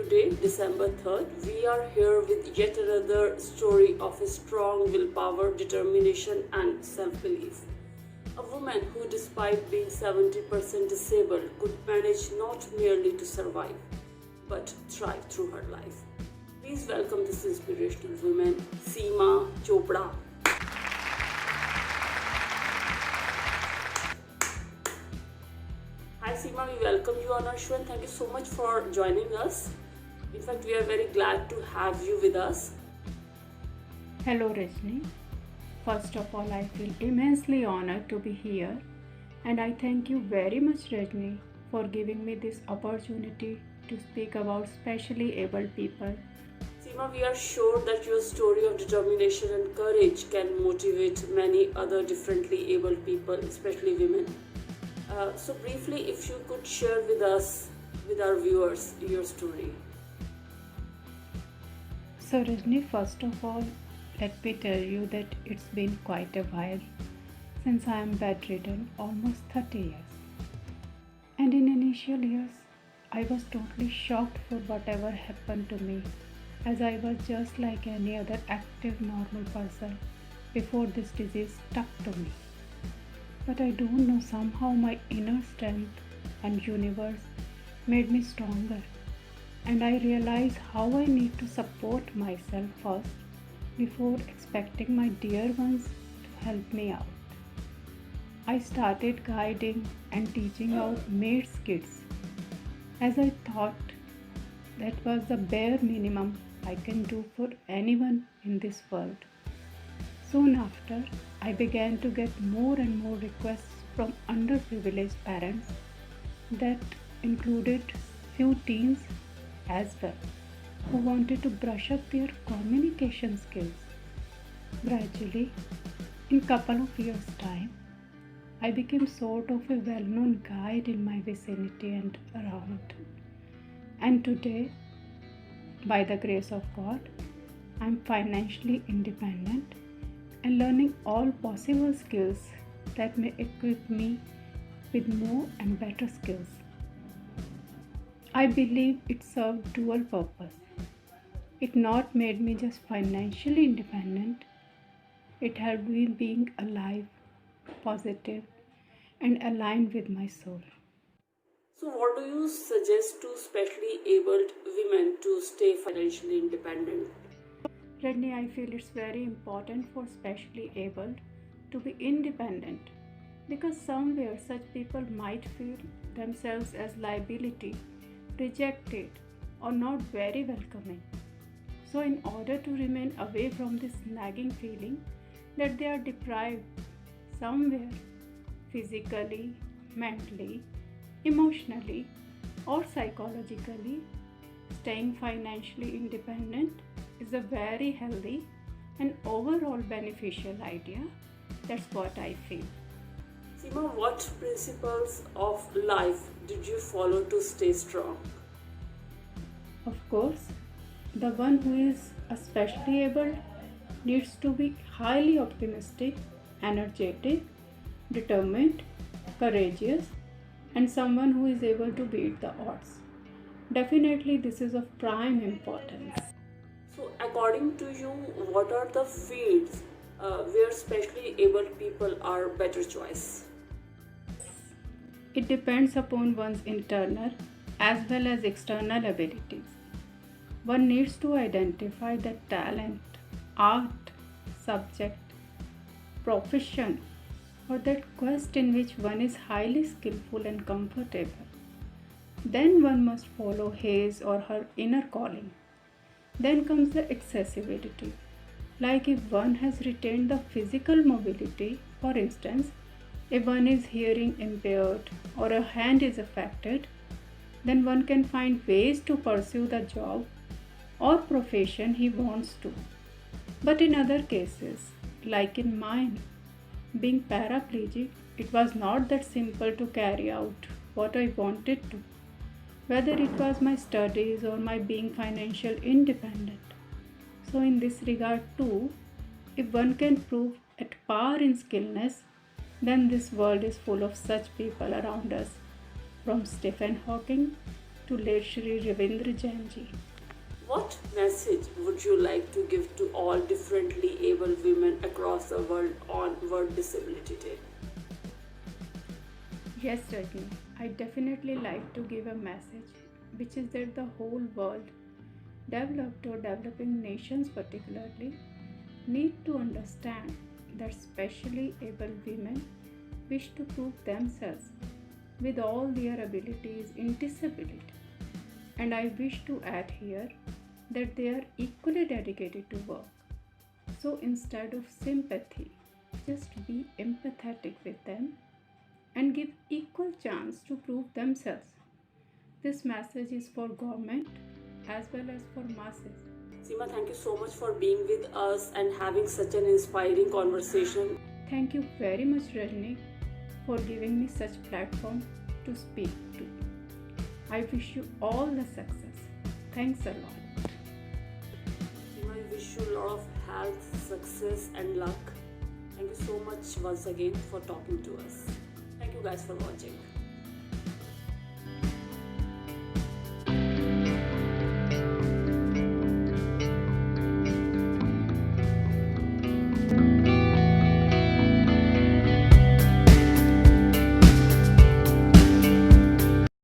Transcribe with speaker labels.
Speaker 1: today, December 3rd, we are here with yet another story of a strong willpower, determination, and self belief. A woman who, despite being 70% disabled, could manage not merely to survive but thrive through her life. Please welcome this inspirational woman, Seema Chopra. Hi Seema, we welcome you on our show and thank you so much for joining us. In fact, we are very glad to have you with us.
Speaker 2: Hello Rajni. First of all, I feel immensely honored to be here and I thank you very much Rajni for giving me this opportunity to speak about specially abled people.
Speaker 1: Seema, we are sure that your story of determination and courage can motivate many other differently abled people, especially women. So briefly, if you could share with us, with our viewers, your story.
Speaker 2: So Rajni, first of all, let me tell you that it's been quite a while since I am bedridden, almost 30 years. And in initial years, I was totally shocked for whatever happened to me, as I was just like any other active normal person before this disease stuck to me. But I don't know, somehow my inner strength and universe made me stronger, and I realized how I need to support myself first before expecting my dear ones to help me out. I started guiding and teaching out mates kids, as I thought that was the bare minimum I can do for anyone in this world. Soon after, I began to get more and more requests from underprivileged parents that included few teens as well, who wanted to brush up their communication skills. Gradually, in couple of years' time, I became sort of a well-known guide in my vicinity and around. And today, by the grace of God, I am financially independent and learning all possible skills that may equip me with more and better skills. I believe it served dual purpose. It not made me just financially independent, it helped me being alive, positive, and aligned with my soul.
Speaker 1: So, what do you suggest to specially abled women to stay financially independent?
Speaker 2: Redney, I feel it's very important for specially abled to be independent because somewhere such people might feel themselves as liability, rejected, or not very welcoming. So, in order to remain away from this nagging feeling that they are deprived somewhere physically, mentally, emotionally, or psychologically, staying financially independent is a very healthy and overall beneficial idea. That's what I feel.
Speaker 1: Seema, what principles of life did you follow to stay strong?
Speaker 2: Of course, the one who is especially able needs to be highly optimistic, energetic, determined, courageous, and someone who is able to beat the odds. Definitely, this is of prime importance.
Speaker 1: So, according to you, what are the fields where specially abled people are better choice?
Speaker 2: It depends upon one's internal as well as external abilities. One needs to identify the talent, art, subject, profession, or that quest in which one is highly skillful and comfortable. Then one must follow his or her inner calling. Then comes the accessibility. Like if one has retained the physical mobility, for instance, if one is hearing impaired or a hand is affected, then one can find ways to pursue the job or profession he wants to. But in other cases, like in mine, being paraplegic, it was not that simple to carry out what I wanted to, whether it was my studies or my being financial independent. So in this regard too, if one can prove at par in skillness, then this world is full of such people around us, from Stephen Hawking to late Shri Ravindra Jain ji.
Speaker 1: What message would you like to give to all differently able women across the world on World Disability Day?
Speaker 2: Yes, Rajni, I definitely like to give a message, which is that the whole world, developed or developing nations particularly, need to understand that specially able women wish to prove themselves with all their abilities in disability. And I wish to add here that they are equally dedicated to work. So instead of sympathy, just be empathetic with them and give equal chance to prove themselves. This message is for government as well as for masses.
Speaker 1: Seema, thank you so much for being with us and having such an inspiring conversation.
Speaker 2: Thank you very much, Rajni, for giving me such platform to speak to. I wish you all the success. Thanks a lot.
Speaker 1: I wish you a lot of health, success, and luck. Thank you so much once again for talking to us. Thank you guys for watching.